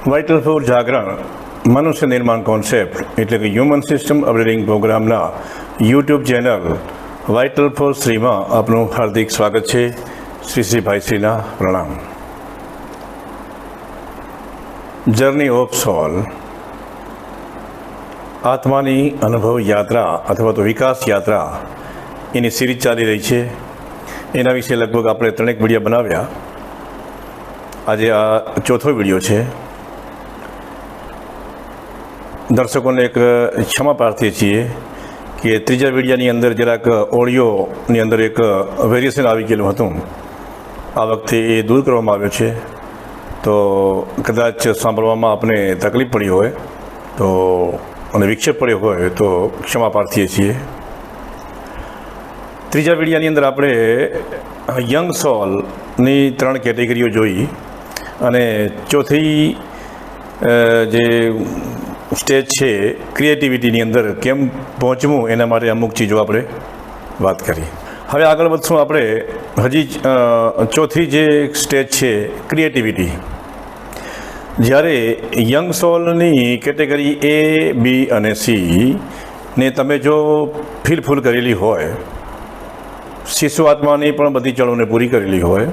Vital four જાગરણ મનુષ્ય નિર્માણ કોન્સેપ્ટ એટલે કે હ્યુમન સિસ્ટમ અપગ્રેડિંગ પ્રોગ્રામના યુટ્યુબ ચેનલ વાઇટલ ફોર શ્રીમાં આપનું હાર્દિક સ્વાગત છે. શ્રી ભાઈશ્રીના પ્રણામ. જર્ની ઓફ સોલ, આત્માની અનુભવ યાત્રા અથવા તો વિકાસ યાત્રા એની સિરીઝ ચાલી રહી છે. એના વિશે લગભગ આપણે 3 વિડીયો બનાવ્યા. આજે આ 4થો વિડીયો છે. દર્શકોને એક ક્ષમા પ્રાર્થીએ છીએ કે 3જા વિડીયાની અંદર જરાક ઓડિયોની અંદર એક વેરિએશન આવી ગયેલું હતું. આ વખતે એ દૂર કરવામાં આવ્યો છે. તો કદાચ સાંભળવામાં આપણે તકલીફ પડી હોય તો અને વિક્ષેપ પડ્યો હોય તો ક્ષમા પ્રાર્થીએ છીએ. 3જા વિડીયાની અંદર આપણે યંગ સોલની 3 કેટેગરીઓ જોઈ અને ચોથી જે સ્ટેજ છે ક્રિએટિવિટીની અંદર કેમ પહોંચવું એના માટે અમુક ચીજો આપણે વાત કરી. હવે આગળ વધશું. આપણે હજી ચોથી જે સ્ટેજ છે ક્રિએટિવિટી. જ્યારે યંગ સોલની કેટેગરી A, B અને C ને તમે જો ફિલફૂલ કરેલી હોય, શિશુ આત્માની પણ બધી ચળોને પૂરી કરેલી હોય,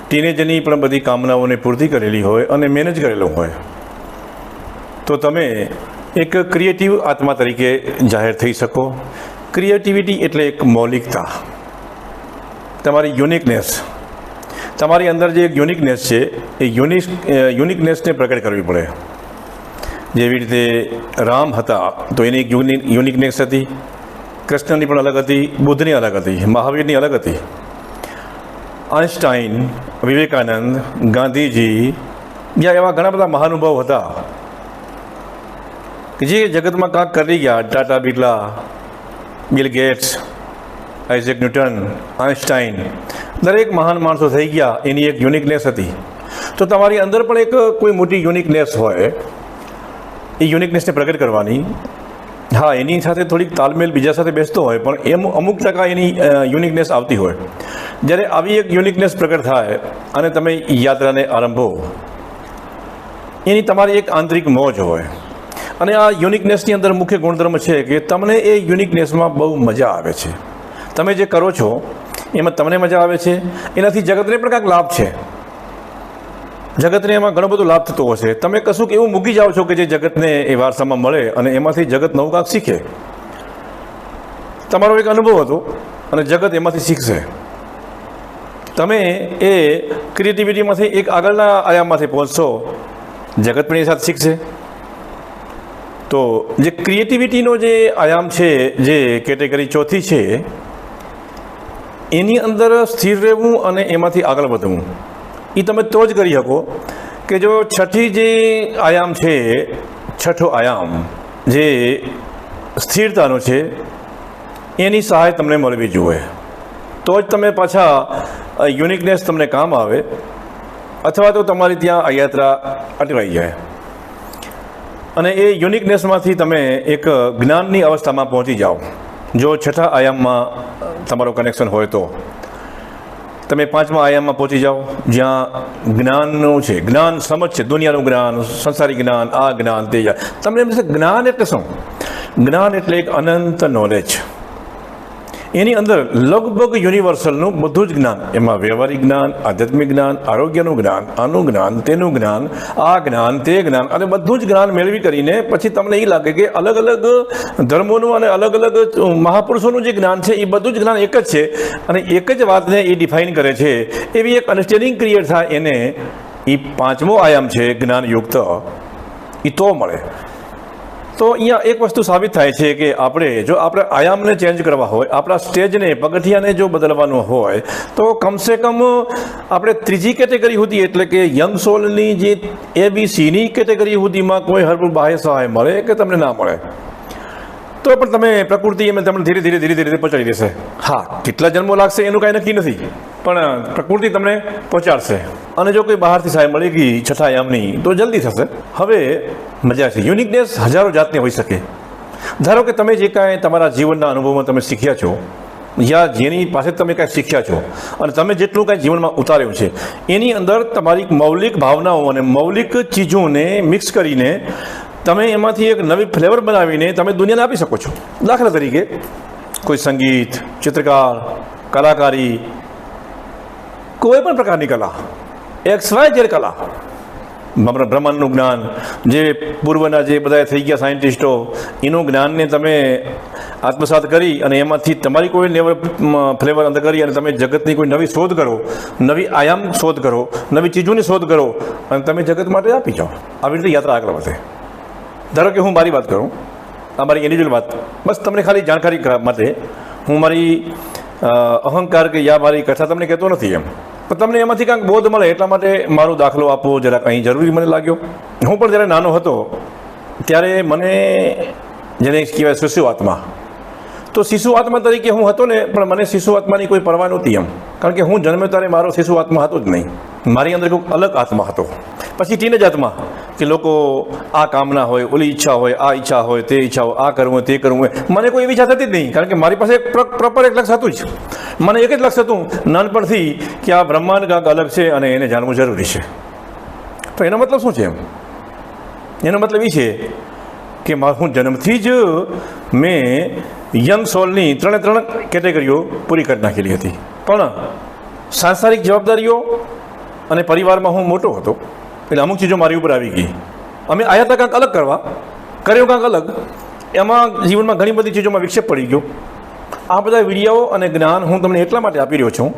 ટીનેજની પણ બધી કામનાઓને પૂર્તિ કરેલી હોય અને મેનેજ કરેલું હોય, તો તમે એક ક્રિએટિવ આત્મા તરીકે જાહેર થઈ શકો. ક્રિએટિવિટી એટલે એક મૌલિકતા, તમારી યુનિકનેસ, તમારી અંદર જે એક યુનિકનેસ છે એ યુનિકનેસને પ્રગટ કરવી પડે. જેવી રીતે રામ હતા તો એની એક યુનિકનેસ હતી, કૃષ્ણની પણ અલગ હતી, બુદ્ધની અલગ હતી, મહાવીરની અલગ હતી. આઇન્સ્ટાઈન, વિવેકાનંદ, ગાંધીજી, બીજા એવા ઘણા બધા મહાનુભાવ હતા કે જે જગતમાં કાંક કરી ગયા. Tata Birla, Bill Gates, Isaac Newton, Einstein, દરેક મહાન માણસો થઈ ગયા. એની એક યુનિકનેસ હતી. તો તમારી અંદર પણ એક કોઈ મોટી યુનિકનેસ હોય, એ યુનિકનેસને પ્રગટ કરવાની. હા, એની સાથે થોડીક તાલમેલ બીજા સાથે બેસતો હોય, પણ એમ અમુક ટકા એની યુનિકનેસ આવતી હોય. જ્યારે આવી એક યુનિકનેસ પ્રગટ થાય અને તમે યાત્રાને આરંભો, એની તમારી એક આંતરિક મોજ હોય. અને આ યુનિકનેસની અંદર મુખ્ય ગુણધર્મ છે કે તમને એ યુનિકનેસમાં બહુ મજા આવે છે. તમે જે કરો છો એમાં તમને મજા આવે છે, એનાથી જગતને પણ કાંઈક લાભ છે. જગતને એમાં ઘણો બધો લાભ થતો હશે. તમે કશુંક એવું મૂકી જાઓ છો કે જે જગતને એ વારસામાં મળે અને એમાંથી જગત નવું કાંઈક શીખે. તમારો એક અનુભવ હતો અને જગત એમાંથી શીખશે. તમે એ ક્રિએટિવિટીમાંથી એક આગળના આયામમાંથી પહોંચશો, જગત પણ એ સાથે શીખશે. તો જે ક્રિએટિવિટીનો જે આયામ છે, જે કેટેગરી ચોથી છે, એની અંદર સ્થિર રહેવું અને એમાંથી આગળ વધવું, એ તમે તો જ કરી શકો કે જો છઠ્ઠી જે આયામ છે, છઠ્ઠો આયામ જે સ્થિરતાનો છે, એની સહાય તમને મળવી જોઈએ. તો જ તમે પાછા યુનિકનેસ તમને કામ આવે, અથવા તો તમારી ત્યાં આ યાત્રા અટવાઈ જાય. અને એ યુનિકનેસમાંથી તમે એક જ્ઞાનની અવસ્થામાં પહોંચી જાઓ. જો છઠ્ઠા આયામમાં તમારો કનેક્શન હોય તો તમે 5મા આયામમાં પહોંચી જાઓ, જ્યાં જ્ઞાનનું છે, જ્ઞાન સમજ છે, દુનિયાનું જ્ઞાન, સંસારી જ્ઞાન, આ જ્ઞાન, તે. તમને એમ થશે જ્ઞાન એટલે શું? જ્ઞાન એટલે એક અનંત નોલેજ. એની અંદર લગભગ યુનિવર્સલનું બધું જ જ્ઞાન, એમાં વ્યવહારિક જ્ઞાન, આધ્યાત્મિક જ્ઞાન, આરોગ્યનું જ્ઞાન, આનું જ્ઞાન, તેનું જ્ઞાન, આ જ્ઞાન, તે જ્ઞાન, અને બધું જ જ્ઞાન મેળવી કરીને પછી તમને એ લાગે કે અલગ અલગ ધર્મોનું અને અલગ અલગ મહાપુરુષોનું જે જ્ઞાન છે એ બધું જ જ્ઞાન એક જ છે અને એક જ વાતને એ ડિફાઇન કરે છે. એવી એક અન્ડરસ્ટેન્ડિંગ ક્રિએટ થાય. એને એ 5મો આયામ છે જ્ઞાનયુક્ત, એ તો મળે. તો અહીંયા એક વસ્તુ સાબિત થાય છે કે આપણે આયામને ચેન્જ કરવા હોય, આપણા સ્ટેજને, પગથિયાને જો બદલવાનું હોય, તો કમસે કમ આપણે 3જી કેટેગરી સુધી, એટલે કે યંગ સોલની જે ABCની કેટેગરી સુધીમાં કોઈ હરબળ બાહ્ય સહાય મળે કે તમને ના મળે તો પણ તમે પ્રકૃતિ એમ તમને ધીરે ધીરે પહોંચાડી દેશે. હા, કેટલા જન્મો લાગશે એનું કાંઈ નક્કી નથી, પણ પ્રકૃતિ તમને પહોંચાડશે. અને જો કોઈ બહારથી સહાય મળી ગઈ છઠ્ઠા આયામની તો જલ્દી થશે. હવે મજા છે. યુનિકનેસ હજારો જાતની હોઈ શકે. ધારો કે તમે જે કાંઈ તમારા જીવનના અનુભવમાં તમે શીખ્યા છો, યા જેની પાસે તમે કાંઈ શીખ્યા છો અને તમે જેટલું કાંઈ જીવનમાં ઉતાર્યું છે એની અંદર તમારી મૌલિક ભાવનાઓ અને મૌલિક ચીજોને મિક્સ કરીને તમે એમાંથી એક નવી ફ્લેવર બનાવીને તમે દુનિયાને આપી શકો છો. દાખલા તરીકે કોઈ સંગીત, ચિત્રકાર, કલાકારી, કોઈ પણ પ્રકારની કલા, XYZ કલા, બ્રહ્માંડનું જ્ઞાન, જે પૂર્વના જે બધા થઈ ગયા સાયન્ટિસ્ટો, એનું જ્ઞાનને તમે આત્મસાત કરી અને એમાંથી તમારી કોઈ ફ્લેવર અંદર કરી અને તમે જગતની કોઈ નવી શોધ કરો, નવી આયામ શોધ કરો, નવી ચીજોની શોધ કરો અને તમે જગત માટે આપી જાઓ. આવી રીતે યાત્રા આગળ વધે. ધારો કે હું મારી વાત કરું, આ મારી ઇન્ડિવિજ્યુઅલ વાત, બસ તમને ખાલી જાણકારી માટે હું મારી અહંકાર કે યા મારી કથા તમને કહેતો નથી એમ, પણ તમને એમાંથી કાંઈક બોધ મળે એટલા માટે મારો દાખલો આપવો જરાક અહીં જરૂરી મને લાગ્યો. હું પણ જ્યારે નાનો હતો ત્યારે મને જેને કહેવાય શિશુ આત્મા, તો શિશુ આત્મા તરીકે હું હતો ને, પણ મને શિશુ આત્માની કોઈ પરવા નહોતી એમ, કારણ કે હું જન્મ્યો ત્યારે મારો શિશુ આત્મા હતો જ નહીં. મારી અંદર કોઈક અલગ આત્મા હતો. પછી ટીનેજ આત્મા, કે લોકો આ કામના હોય, ઓલી ઈચ્છા હોય, આ ઈચ્છા હોય, તે ઈચ્છા હોય, આ કરવું હોય, તે કરવું હોય. મને કોઈ એવી ઈચ્છા થતી જ નહીં, કારણ કે મારી પાસે એક પ્રોપર એક લક્ષ્ય હતું જ. મને એક જ લક્ષ્ય હતું નાનપણથી કે આ બ્રહ્માંડ કાંક અલગ છે અને એને જાણવું જરૂરી છે. તો એનો મતલબ શું છે એમ? એનો મતલબ એ છે કે હું જન્મથી જ મેં યંગ સોલની ત્રણ કેટેગરીઓ પૂરી કરી નાખેલી હતી. પણ સાંસારિક જવાબદારીઓ અને પરિવારમાં હું મોટો હતો એટલે અમુક ચીજો મારી ઉપર આવી ગઈ. અમે આવ્યા હતા કાંઈક અલગ કરવા, કર્યું કાંઈક અલગ, એમાં જીવનમાં ઘણી બધી ચીજોમાં વિક્ષેપ પડી ગયો. આ બધા વિડીયો અને જ્ઞાન હું તમને એટલા માટે આપી રહ્યો છું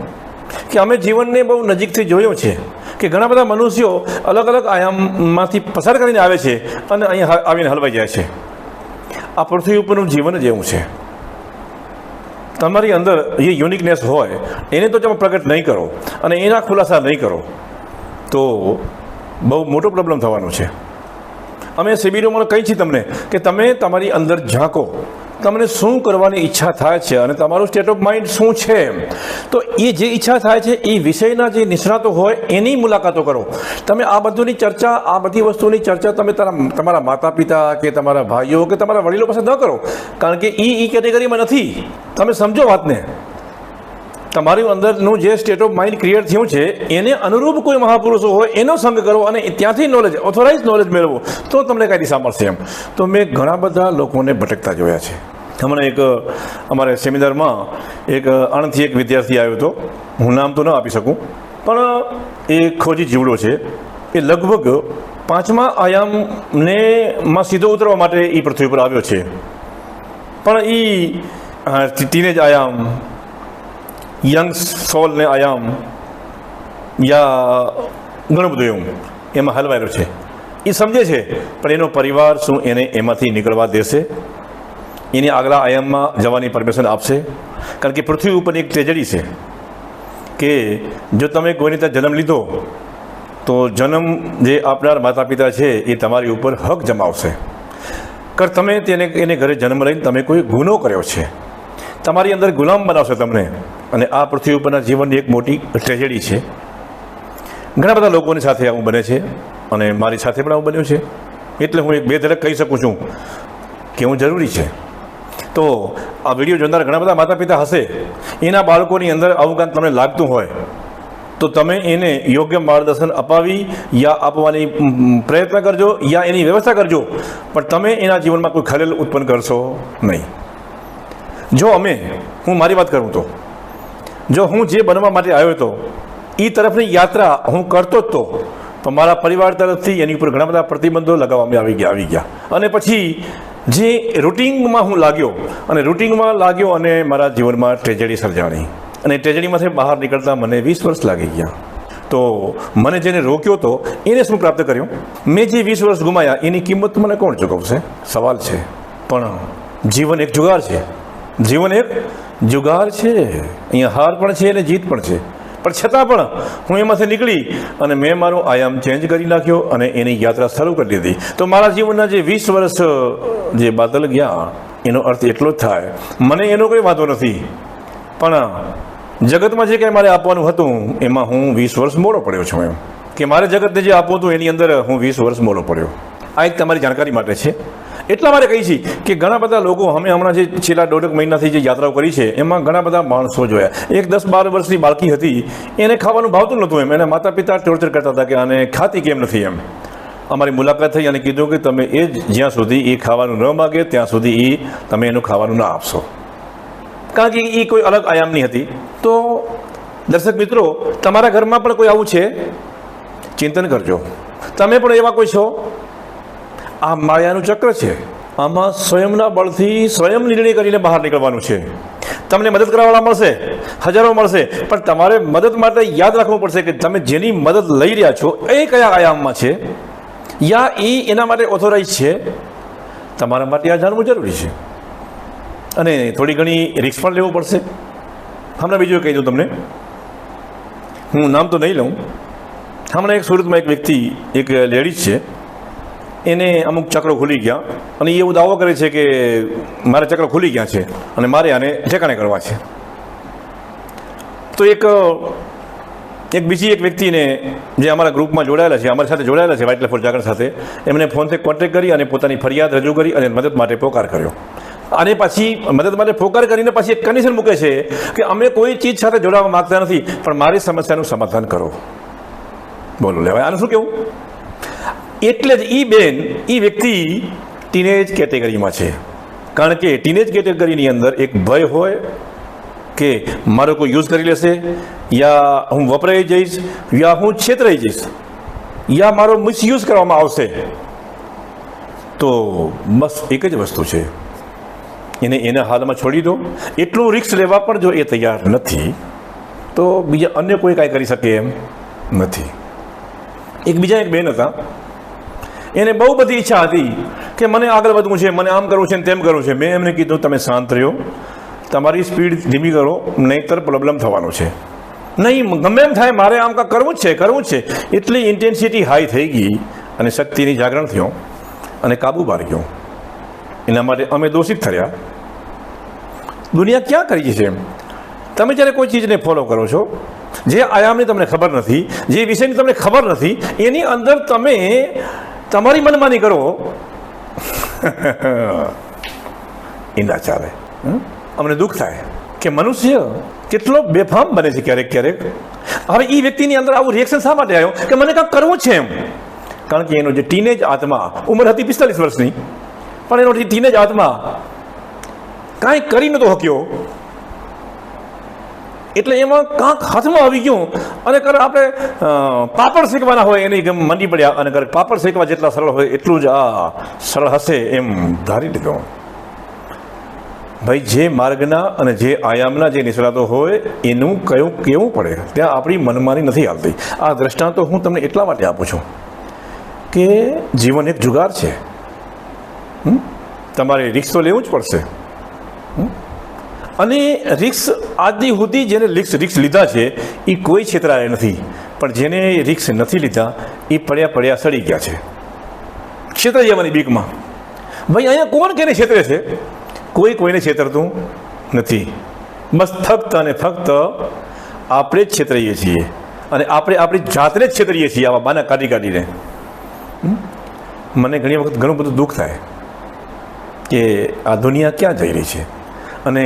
કે અમે જીવનને બહુ નજીકથી જોયો છે કે ઘણા બધા મનુષ્યો અલગ અલગ આયામમાંથી પસાર કરીને આવે છે અને અહીંયા આવીને હલવાઈ જાય છે. આ પૃથ્વી ઉપરનું જીવન જ એવું છે. તમારી અંદર જે યુનિકનેસ હોય એને તો તમે પ્રગટ નહીં કરો અને એના ખુલાસા નહીં કરો તો બહુ મોટો પ્રોબ્લેમ થવાનો છે. અમે શિબિરોમાં કહી છીએ તમને કે તમે તમારી અંદર ઝાંકો, તમને શું કરવાની ઈચ્છા થાય છે અને તમારું સ્ટેટ ઓફ માઇન્ડ શું છે. તો એ જે ઈચ્છા થાય છે એ વિષયના જે નિષ્ણાતો હોય એની મુલાકાતો કરો. તમે આ બધુની ચર્ચા, આ બધી વસ્તુની ચર્ચા તમે તમારા માતા પિતા કે તમારા ભાઈઓ કે તમારા વડીલો પાસે ન કરો, કારણ કે એ કેટેગરીમાં નથી. તમે સમજો વાતને. તમારી અંદરનું જે સ્ટેટ ઓફ માઇન્ડ ક્રિએટ થયું છે એને અનુરૂપ કોઈ મહાપુરુષો હોય એનો સંગ કરો અને ત્યાંથી નોલેજ, ઓથોરાઇઝ નોલેજ મેળવો તો તમને કઈ દિશા મળશે એમ. તો મેં ઘણા બધા લોકોને ભટકતા જોયા છે. હમણાં એક અમારે સેમિનારમાં એક આણંદથી એક વિદ્યાર્થી આવ્યો હતો, હું નામ તો ન આપી શકું, પણ એ ખોજી જીવડો છે. એ લગભગ 5મા આયામને માં સીધો ઉતરવા માટે એ પૃથ્વી પર આવ્યો છે. પણ એ ટીનેજ આયામ, યંગ સોલને આયામ યા ઘણું બધું એવું એમાં હલવાયેલો છે. એ સમજે છે, પણ એનો પરિવાર શું એને એમાંથી નીકળવા દેશે? એની આગલા આયામમાં જવાની પરમિશન આપશે? કારણ કે પૃથ્વી ઉપર એક ટ્રેજડી છે કે જો તમે કોઈની ત્યાં જન્મ લીધો તો જન્મ જે આપનાર માતા પિતા છે એ તમારી ઉપર હક જમાવશે. કારણ તમે એને ઘરે જન્મ લઈને તમે કોઈ ગુનો કર્યો છે, તમારી અંદર ગુલામ બનાવશે તમને. અને આ પૃથ્વી ઉપરના જીવનની એક મોટી ટ્રેજેડી છે. ઘણા બધા લોકોની સાથે આવું બને છે અને મારી સાથે પણ આવું બન્યું છે. એટલે હું એક બે ધડક કહી શકું છું કે હું જરૂરી છે. તો આ વિડીયો જોનાર ઘણા બધા માતા પિતા હશે, એના બાળકોની અંદર આવું કાંઈ તમને લાગતું હોય તો તમે એને યોગ્ય માર્ગદર્શન અપાવી યા આપવાની પ્રયત્ન કરજો યા એની વ્યવસ્થા કરજો, પણ તમે એના જીવનમાં કોઈ ખલેલ ઉત્પન્ન કરશો નહીં. જો હું મારી વાત કરું તો જો હું જે બનવા માટે આવ્યો હતો એ તરફની યાત્રા હું કરતો જ તો, પણ મારા પરિવાર તરફથી એની ઉપર ઘણા બધા પ્રતિબંધો લગાવવામાં આવી ગયા. અને પછી જે રૂટિનમાં હું લાગ્યો અને મારા જીવનમાં ટ્રેજેડી સર્જાણી અને ટ્રેજેડીમાંથી બહાર નીકળતા મને 20 વર્ષ લાગી ગયા. તો મને જેને રોક્યો હતો એને શું પ્રાપ્ત કર્યું? મેં જે 20 વર્ષ ગુમાયા એની કિંમત મને કોણ ચૂકવશે? સવાલ છે. પણ જીવન એક જુગાર છે. અહીંયા હાર પણ છે અને જીત પણ છે. પણ છતાં પણ હું એમાંથી નીકળી અને મેં મારો આયામ ચેન્જ કરી નાખ્યો અને એની યાત્રા શરૂ કરી દીધી. તો મારા જીવનના જે 20 વર્ષ જે બાદલ ગયા એનો અર્થ એટલો જ થાય, મને એનો કોઈ વાંધો નથી, પણ જગતમાં જે કંઈ મારે આપવાનું હતું એમાં હું 20 વર્ષ મોડો પડ્યો છું. એમ કે મારે જગતને જે આપવું હતું એની અંદર હું 20 વર્ષ મોડો પડ્યો. આ એક તમારી જાણકારી માટે છે. એટલા માટે કહી છીએ કે ઘણા બધા લોકો અમે હમણાં જે છેલ્લા 1.5 મહિનાથી જે યાત્રાઓ કરી છે એમાં ઘણા બધા માણસો જોયા. એક 10-12 વર્ષની બાળકી હતી, એને ખાવાનું ભાવતું નહોતું. એના માતા પિતા ટોર્ચર કરતા હતા કે આને ખાતી કેમ નથી એમ. અમારી મુલાકાત થઈ અને કીધું કે તમે એ જ્યાં સુધી એ ખાવાનું ન માગે ત્યાં સુધી તમે એનું ખાવાનું ન આપશો, કારણ કે એ કોઈ અલગ આયામની હતી. તો દર્શક મિત્રો, તમારા ઘરમાં પણ કોઈ આવું છે? ચિંતન કરજો. તમે પણ એવા કોઈ છો? આ માયાનું ચક્ર છે. આમાં સ્વયંના બળથી સ્વયં નિર્ણય કરીને બહાર નીકળવાનું છે. તમને મદદ કરવાવાળા મળશે, હજારો મળશે, પણ તમારે મદદ માટે યાદ રાખવું પડશે કે તમે જેની મદદ લઈ રહ્યા છો એ કયા આયામમાં છે, યા એ એના માટે ઓથોરાઇઝ છે. તમારા માટે આ જાણવું જરૂરી છે અને થોડી ઘણી રિસ્ક પણ લેવું પડશે. હમણાં બીજું કહી દઉં તમને, હું નામ તો નહીં લઉં. હમણાં એક સુરતમાં એક વ્યક્તિ, એક લેડીઝ છે, એને અમુક ચક્રો ખુલી ગયા અને એ એવું દાવો કરે છે કે મારા ચક્રો ખુલી ગયા છે અને મારે આને ઠેકાણે કરવા છે. તો એક બીજી એક વ્યક્તિને જે અમારા ગ્રુપમાં જોડાયેલા છે, અમારી સાથે જોડાયેલા છે વ્હાઇટ લાઇફ ફોર જાગરણ સાથે, એમને ફોનથી કોન્ટેક્ટ કરી અને પોતાની ફરિયાદ રજૂ કરી અને મદદ માટે પોકાર કર્યો. અને પછી મદદ માટે પોકાર કરીને પછી એક કન્ડિશન મૂકે છે કે અમે કોઈ ચીજ સાથે જોડાવા માગતા નથી, પણ મારી સમસ્યાનું સમાધાન કરો. બોલો લેવાય, આનું શું કહેવું? એટલે જ બેન, વ્યક્તિ ટીનેજ કેટેગરીમાં છે. કારણ કે ટીનેજ કેટેગરીની અંદર એક ભય હોય કે મારો કોઈ યુઝ કરી લેશે, યા હું વપરાઈ જઈશ, યા હું છેતરાઈ જઈશ, યા મારો મિસયુઝ કરવામાં આવશે. તો બસ એક જ વસ્તુ છે, એને એના હાલમાં છોડી દો. એટલું રિસ્ક લેવા પણ જો એ તૈયાર નથી તો બીજા અન્ય કોઈ કાંઈ કરી શકે એમ નથી. એક બેન હતા, એને બહુ બધી ઈચ્છા હતી કે મને આગળ વધવું છે, મને આમ કરવું છે ને તેમ કરવું છે. મેં એમને કીધું તમે શાંત રહ્યો, તમારી સ્પીડ ધીમી કરો, નહીંતર પ્રોબ્લેમ થવાનો છે. નહીં, ગમે એમ થાય, મારે આમ કાંઈ કરવું જ છે. એટલી ઇન્ટેન્સિટી હાઈ થઈ ગઈ અને શક્તિની જાગરણ થયો અને કાબુ બહાર ગયો. એના માટે અમે દોષિત થયા. દુનિયા ક્યાં કરી છે? તમે જ્યારે કોઈ ચીજને ફોલો કરો છો, જે આયામની તમને ખબર નથી, જે વિષયની તમને ખબર નથી, એની અંદર તમે તમારી મનમાની કરો, એ ના ચાલે. અમને દુઃખ થાય કે મનુષ્ય કેટલો બેફામ બને છે ક્યારેક. હવે એ વ્યક્તિની અંદર આવું રિએક્શન શા માટે આવ્યો કે મને કાંઈક કરવું છે એમ? કારણ કે એનો જે ટીનેજ આત્મા, ઉંમર હતી 45 વર્ષની, પણ એનો ટીનેજ આત્મા કાંઈ કરી નતો શક્યો. એટલે એમાં કાંક હાથમાં આવી ગયું અને આપણે પાપડ શેકવાના હોય એની મંડી પડ્યા અને પાપડ શેકવા જેટલા સરળ હોય એટલું જ આ સરળ હશે એમ ધારી લીધો. ભાઈ, જે માર્ગના અને જે આયામના જે નિષ્ણાતો હોય એનું કેવું પડે, ત્યાં આપણી મનમાની નથી આવતી. આ દ્રષ્ટાંતો હું તમને એટલા માટે આપું છું કે જીવન એક જુગાર છે. તમારે રિસ્ક તો લેવું જ પડશે. અને રિસ્ક આજની સુધી જેને રિસ્ક લીધા છે એ કોઈ છેતરાયા નથી, પણ જેને રિસ્ક નથી લીધા એ પડ્યા સડી ગયા છે, છેતરાઈ જવાની બીકમાં. ભાઈ, અહીંયા કોણ કેને છેતરે છે? કોઈ કોઈને છેતરતું નથી. બસ ફક્ત અને ફક્ત આપણે જ છેતરીએ છીએ અને આપણે આપણી જાતને જ છેતરીએ છીએ આવા બાના કાઢીને. મને ઘણી વખત ઘણું બધું દુઃખ થાય કે આ દુનિયા ક્યાં જઈ રહી છે. અને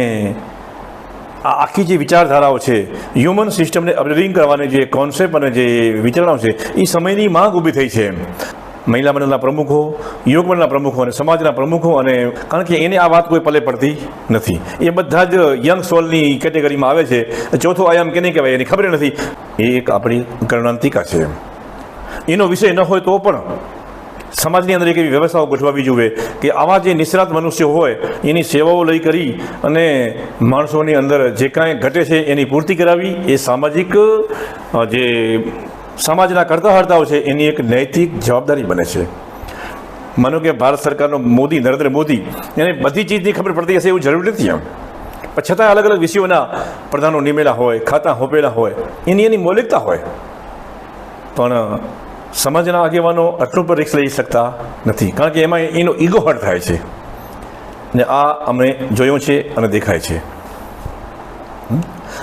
આ આખી જે વિચારધારાઓ છે, હ્યુમન સિસ્ટમને અપગ્રેડિંગ કરવાની જે કોન્સેપ્ટ અને જે વિચારણાઓ છે, એ સમયની માંગ ઊભી થઈ છે. મહિલા મંડળના પ્રમુખો, યુવક મંડળના પ્રમુખો અને સમાજના પ્રમુખો, અને કારણ કે એને આ વાત કોઈ પલે પડતી નથી. એ બધા જ યંગ સોલની કેટેગરીમાં આવે છે. ચોથો આયામ કેને કહેવાય એની ખબર નથી. એ એક આપણી કર્ણાંતિકા છે. એનો વિષય ન હોય તો પણ સમાજની અંદર એક એવી વ્યવસ્થાઓ ગોઠવવી જોઈએ કે આવા જે નિષ્ણાત મનુષ્યો હોય એની સેવાઓ લઈ કરી અને માણસોની અંદર જે કાંઈ ઘટે છે એની પૂર્તિ કરાવી, એ સામાજિક જે સમાજના કરતા હર્તાઓ છે એની એક નૈતિક જવાબદારી બને છે. માનો કે ભારત સરકારનો નરેન્દ્ર મોદી, એને બધી ચીજની ખબર પડતી હશે એવું જરૂરી નથી એમ, પણ છતાં અલગ અલગ વિષયોના પ્રધાનો નિમેલા હોય, ખાતા હોપેલા હોય, એની મૌલિકતા હોય, પણ સમાજના આગેવાનો આટલું પર રિસ્ક લઈ શકતા નથી, કારણ કે એમાં એનો ઈગો હર્ટ થાય છે. ને આ અમે જોયું છે અને દેખાય છે.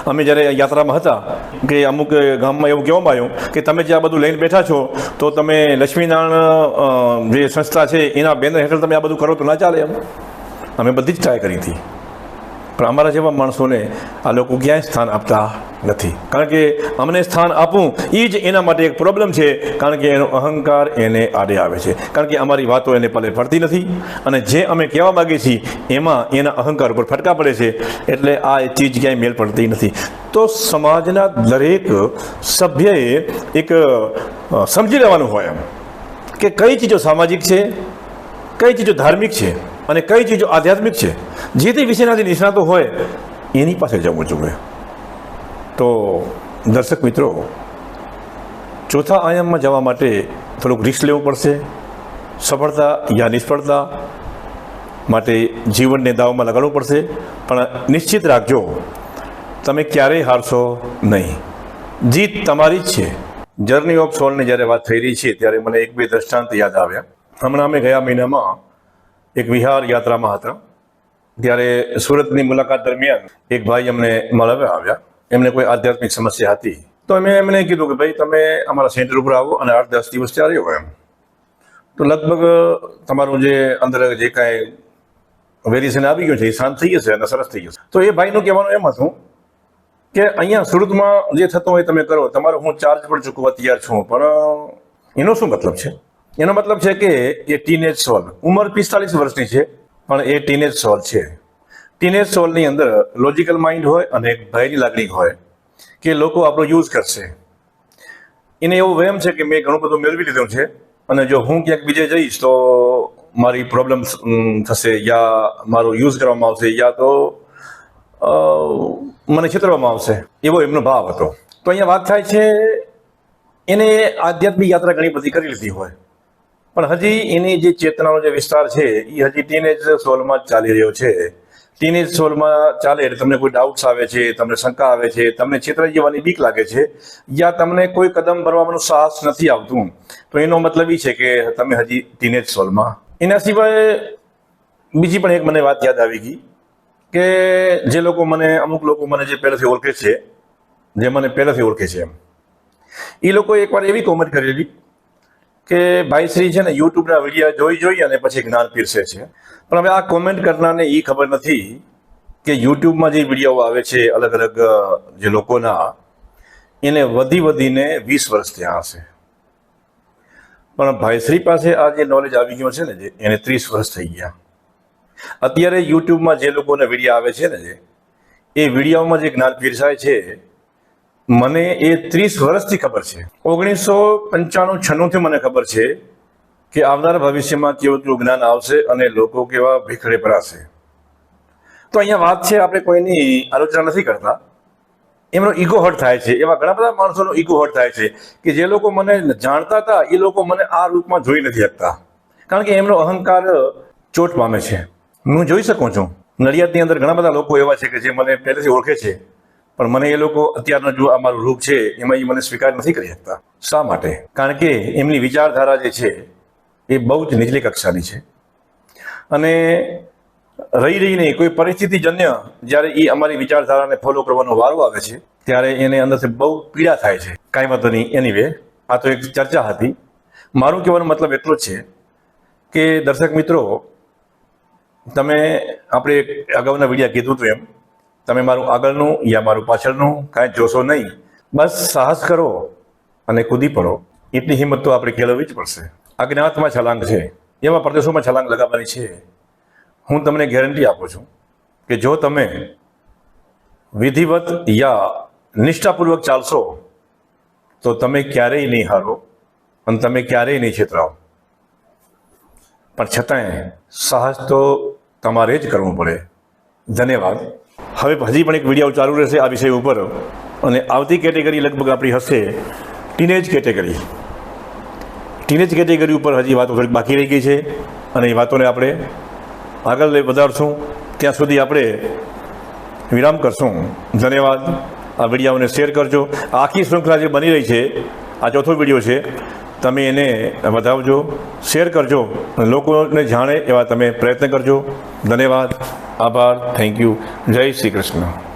અમે જ્યારે યાત્રામાં હતા કે અમુક ગામમાં એવું કહેવામાં આવ્યું કે તમે જે આ બધું લઈને બેઠા છો તો તમે લક્ષ્મીનારાયણ જે સંસ્થા છે એના બેનર હેઠળ તમે આ બધું કરો તો ના ચાલે એમ. અમે બધી જ ટ્રાય કરી હતી, પણ અમારા જેવા માણસોને આ લોકો ક્યાંય સ્થાન આપતા નથી. કારણ કે અમને સ્થાન આપવું એ જ એના માટે એક પ્રોબ્લેમ છે, કારણ કે એનો અહંકાર એને આડે આવે છે, કારણ કે અમારી વાતો એને પલે પડતી નથી અને જે અમે કહેવા માગીએ છીએ એમાં એના અહંકાર ઉપર ફટકા પડે છે, એટલે આ ચીજ ક્યાંય મેળ પડતી નથી. તો સમાજના દરેક સભ્યએ એક સમજી લેવાનું હોય એમ કે કઈ ચીજો સામાજિક છે, કઈ ચીજો ધાર્મિક છે અને કઈ ચીજો આધ્યાત્મિક છે. જે તે વિષયના જે નિષ્ણાતો હોય એની પાસે જવું જોઈએ. તો દર્શક મિત્રો, ચોથા આયામમાં જવા માટે થોડુંક રિસ્ક લેવું પડશે. સફળતા યા નિષ્ફળતા માટે જીવનને દાવમાં લગાડવું પડશે, પણ નિશ્ચિત રાખજો તમે ક્યારેય હારશો નહીં. જીત તમારી જ છે. જર્ની ઓફ સોલની જ્યારે વાત થઈ રહી છે ત્યારે મને એક બે દ્રષ્ટાંત યાદ આવ્યા. હમણાં અમે ગયા મહિનામાં એક વિહાર યાત્રામાં હતા, ત્યારે સુરતની મુલાકાત દરમિયાન એક ભાઈ અમને મળવા આવ્યા. એમને કોઈ આધ્યાત્મિક સમસ્યા હતી, તો મેં એમને કીધું કે ભાઈ તમે અમારા સેન્ટર ઉપર આવો અને 8-10 દિવસ ત્યાં રહ્યો એમ, તો લગભગ તમારું જે અંદર જે કાંઈ વેરિએશન આવી ગયું છે એ શાંત થઈ જશે અને સરસ થઈ જશે. તો એ ભાઈનું કહેવાનું એમ હતું કે અહીંયા સુરતમાં જે થતું હોય તમે કરો, તમારો હું ચાર્જ પણ ચૂકવવા તૈયાર છું. પણ એનો શું મતલબ છે? એનો મતલબ છે કે એ ટીનેજ સોલ, ઉંમર 45 વર્ષની છે, પણ એ ટીનેજ સોલ છે. ટીનેજ સોલની અંદર લોજિકલ માઇન્ડ હોય અને એક ભયની લાગણી હોય કે લોકો આપણો યુઝ કરશે. એને એવો વહેમ છે કે મેં ઘણું બધું મેળવી લીધું છે અને જો હું ક્યાંક બીજે જઈશ તો મારી પ્રોબ્લેમ થશે, યા મારો યુઝ કરવામાં આવશે, યા તો મને છેતરવામાં આવશે, એવો એમનો ભાવ હતો. તો અહીંયા વાત થાય છે એને આધ્યાત્મિક યાત્રા ઘણી બધી કરી લીધી હોય, પણ હજી એની જે ચેતનાનો જે વિસ્તાર છે એ હજી ટીનેજ સોલમાં જ ચાલી રહ્યો છે. ટીનેજ સોલમાં ચાલે એટલે તમને કોઈ ડાઉટ્સ આવે છે, તમને શંકા આવે છે, તમને છેતરાઈ જવાની બીક લાગે છે, યા તમને કોઈ કદમ ભરવાનું સાહસ નથી આવતું, તો એનો મતલબ એ છે કે તમે હજી ટીનેજ સોલમાં. એના સિવાય બીજી પણ એક મને વાત યાદ આવી ગઈ કે જે લોકો મને, અમુક લોકો મને જે પહેલેથી ઓળખે છે, જે મને પહેલેથી ઓળખે છે એમ, એ લોકો એકવાર એવી કોમેન્ટ કરેલી કે ભાઈ શ્રી છે ને યુટ્યુબના વિડીયો જોઈ અને પછી જ્ઞાન પીરસે છે. પણ હવે આ કોમેન્ટ કરનારને એ ખબર નથી કે યુટ્યુબમાં જે વિડીયો આવે છે અલગ અલગ જે લોકોના, એને વધીને 20 વર્ષ ત્યાં હશે, પણ ભાઈશ્રી પાસે આ જે નોલેજ આવી ગયો છે ને જે, એને 30 વર્ષ થઈ ગયા. અત્યારે યુટ્યુબમાં જે લોકોના વિડીયો આવે છે ને જે, એ વિડીયોમાં જે જ્ઞાન પીરસાય છે મને એ 30 વર્ષથી ખબર છે. 1995-96થી મને ખબર છે કે આવનારા ભવિષ્યમાં કેવું જ્ઞાન આવશે અને લોકો કેવા ભીખડે ભરાશે. તો અહીંયા વાત છે, આપણે કોઈની આલોચના નથી કરતા, એમનો ઈગો હર્ટ થાય છે. એવા ઘણા બધા માણસોનો ઈગો હર્ટ થાય છે કે જે લોકો મને જાણતા હતા એ લોકો મને આ રૂપમાં જોઈ નથી શકતા, કારણ કે એમનો અહંકાર ચોટ પામે છે. હું જોઈ શકું છું નડિયાદની અંદર ઘણા બધા લોકો એવા છે કે જે મને પહેલેથી ઓળખે છે, પણ મને એ લોકો અત્યારનો જો આ મારું રૂપ છે એમાં એ મને સ્વીકાર નથી કરી શકતા. શા માટે? કારણ કે એમની વિચારધારા જે છે એ બહુ જ નીચલી કક્ષાની છે, અને રહીને કોઈ પરિસ્થિતિજન્ય જ્યારે એ અમારી વિચારધારાને ફોલો કરવાનો વારો આવે છે ત્યારે એને અંદરથી બહુ પીડા થાય છે. કાંઈ વાંધો નહીં, એનીવે આ તો એક ચર્ચા હતી. મારું કહેવાનો મતલબ એટલો જ છે કે દર્શક મિત્રો, તમે આપણે અગાઉના વિડીયો કીધું હતું એમ, તમે મારું આગળનું યા મારું પાછળનું કાંઈ જોશો નહીં, બસ સાહસ કરો અને કૂદી પડો. એટલી હિંમત તો આપણે કેળવવી જ પડશે. અજ્ઞાતમાં છલાંગ છે, એવા પ્રદેશોમાં છલાંગ લગાવવાની છે. હું તમને ગેરંટી આપું છું કે જો તમે વિધિવત યા નિષ્ઠાપૂર્વક ચાલશો તો તમે ક્યારેય નહીં હારો અને તમે ક્યારેય નહીં છેતરાઓ. પણ છતાંય સાહસ તો તમારે જ કરવું પડે. ધન્યવાદ. હવે હજી પણ એક વિડીયો ચાલુ રહેશે આ વિષય ઉપર, અને આવતી કેટેગરી લગભગ આપણી હશે ટીનેજ કેટેગરી. ટીનેજ કેટેગરી ઉપર હજી વાતો થોડીક બાકી રહી ગઈ છે અને એ વાતોને આપણે આગળ લઈ વધારશું. ત્યાં સુધી આપણે વિરામ કરશું. ધન્યવાદ. આ વિડીયોને શેર કરજો. આખી શૃંખલા જે બની રહી છે, આ ચોથો વિડીયો છે, તમે એને વધાવજો, શેર કરજો, લોકોને જાણે એવા તમે પ્રયત્ન કરજો. ધન્યવાદ. આભાર. Thank you. જય શ્રી કૃષ્ણ.